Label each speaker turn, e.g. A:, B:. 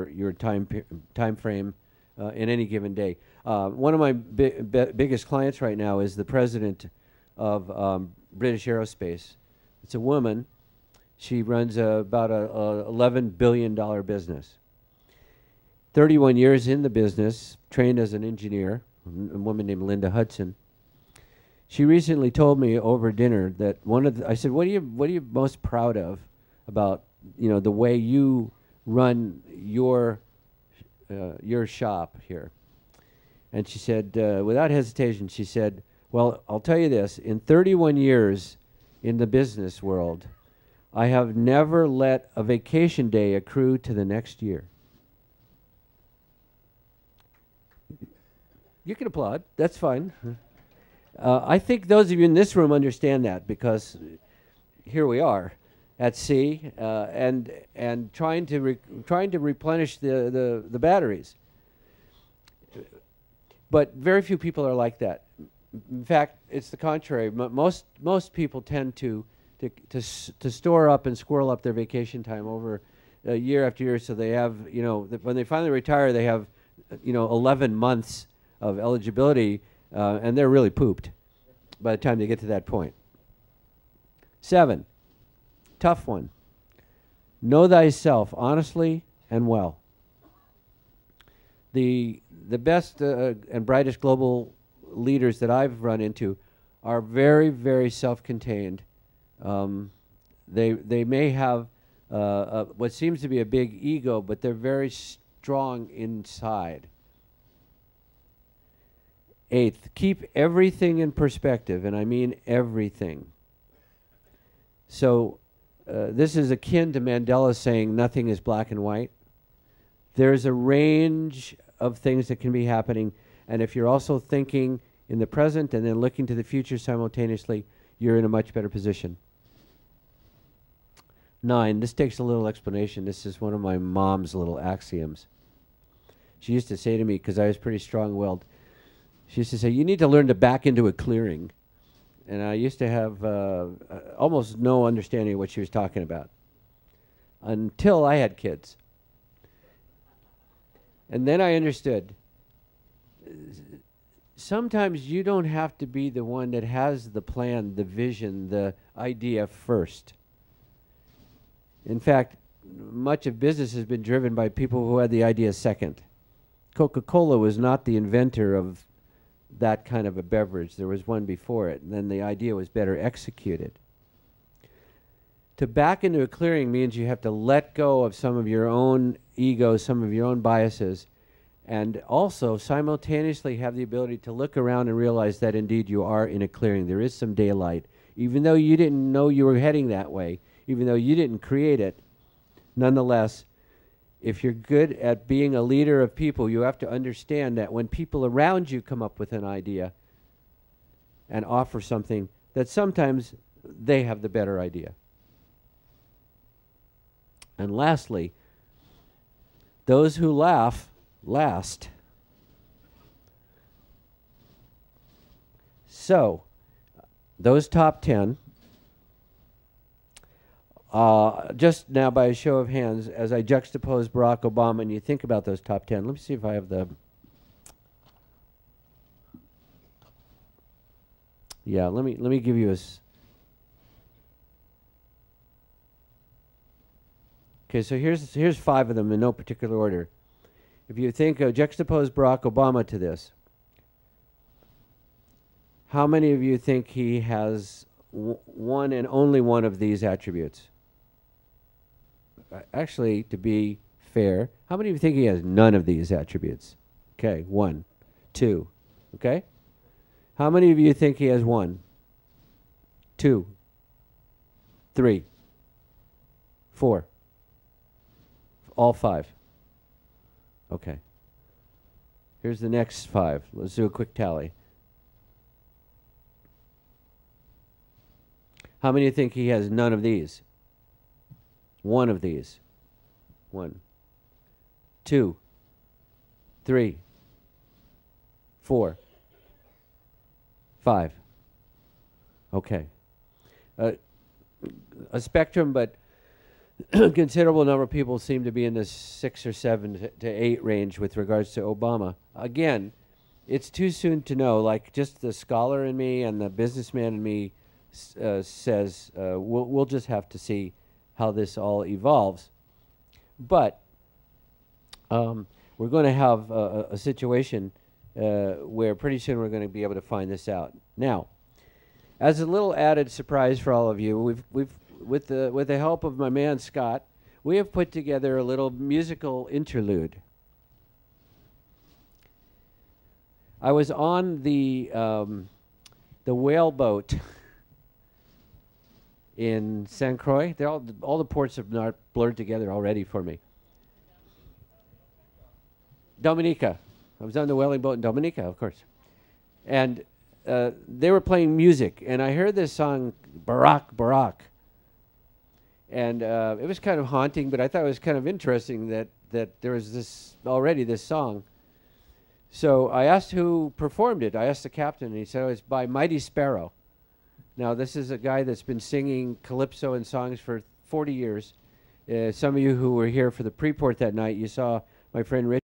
A: your time frame in any given day. One of my biggest clients right now is the president of British Aerospace. It's a woman. She runs about a $11 billion business. 31 years in the business, trained as an engineer, a woman named Linda Hudson. She recently told me over dinner that I said, what are you most proud of about, the way you run your shop here? And she said, without hesitation, she said, well, I'll tell you this, in 31 years in the business world, I have never let a vacation day accrue to the next year. You can applaud. That's fine. I think those of you in this room understand that, because here we are at sea and trying to replenish the batteries. But very few people are like that. In fact, it's the contrary. Most people tend to store up and squirrel up their vacation time over year after year, so they have, when they finally retire, they have 11 months of eligibility, and they're really pooped by the time they get to that point. 7, tough one. Know thyself honestly and well. The best and brightest global leaders that I've run into are very, very self-contained. They may have what seems to be a big ego, but they're very strong inside. 8th, keep everything in perspective, and I mean everything. So this is akin to Mandela saying nothing is black and white. There's a range of things that can be happening, and if you're also thinking in the present and then looking to the future simultaneously, you're in a much better position. 9, this takes a little explanation. This is one of my mom's little axioms. She used to say to me, because I was pretty strong-willed, she used to say, you need to learn to back into a clearing. And I used to have almost no understanding of what she was talking about until I had kids. And then I understood. Sometimes you don't have to be the one that has the plan, the vision, the idea first. In fact, much of business has been driven by people who had the idea second. Coca-Cola was not the inventor of that kind of a beverage. There was one before it, and then the idea was better executed. To back into a clearing means you have to let go of some of your own ego, some of your own biases, and also simultaneously have the ability to look around and realize that indeed you are in a clearing. There is some daylight. Even though you didn't know you were heading that way, even though you didn't create it, nonetheless, if you're good at being a leader of people, you have to understand that when people around you come up with an idea and offer something, that sometimes they have the better idea. And lastly, those who laugh last. So, those top 10, just now by a show of hands, as I juxtapose Barack Obama and you think about those top 10, let me see if I have the... Yeah, let me give you a... Okay, so here's 5 of them in no particular order. If you think juxtapose Barack Obama to this, how many of you think he has one and only one of these attributes? Actually, to be fair, how many of you think he has none of these attributes? Okay, 1, 2, okay? How many of you think he has 1, 2, 3, 4? All 5. Okay. Here's the next 5. Let's do a quick tally. How many think he has none of these? 1 of these. 1, 2, 3, 4, 5. Okay. A spectrum, but considerable number of people seem to be in the 6 or 7 to 8 range with regards to Obama. Again, it's too soon to know. Like, just the scholar in me and the businessman in me says we'll just have to see how this all evolves. But we're going to have a situation where pretty soon we're going to be able to find this out. Now, as a little added surprise for all of you, we've with the help of my man Scott, we have put together a little musical interlude. I was on the whale boat in St. Croix. All the ports have not blurred together already for me. Dominica. I was on the whaling boat in Dominica, of course. And they were playing music, and I heard this song, Barack, Barack. And it was kind of haunting, but I thought it was kind of interesting that there was this song. So I asked who performed it. I asked the captain, and he said it was by Mighty Sparrow. Now, this is a guy that's been singing calypso and songs for 40 years. Some of you who were here for the pre-port that night, you saw my friend Rich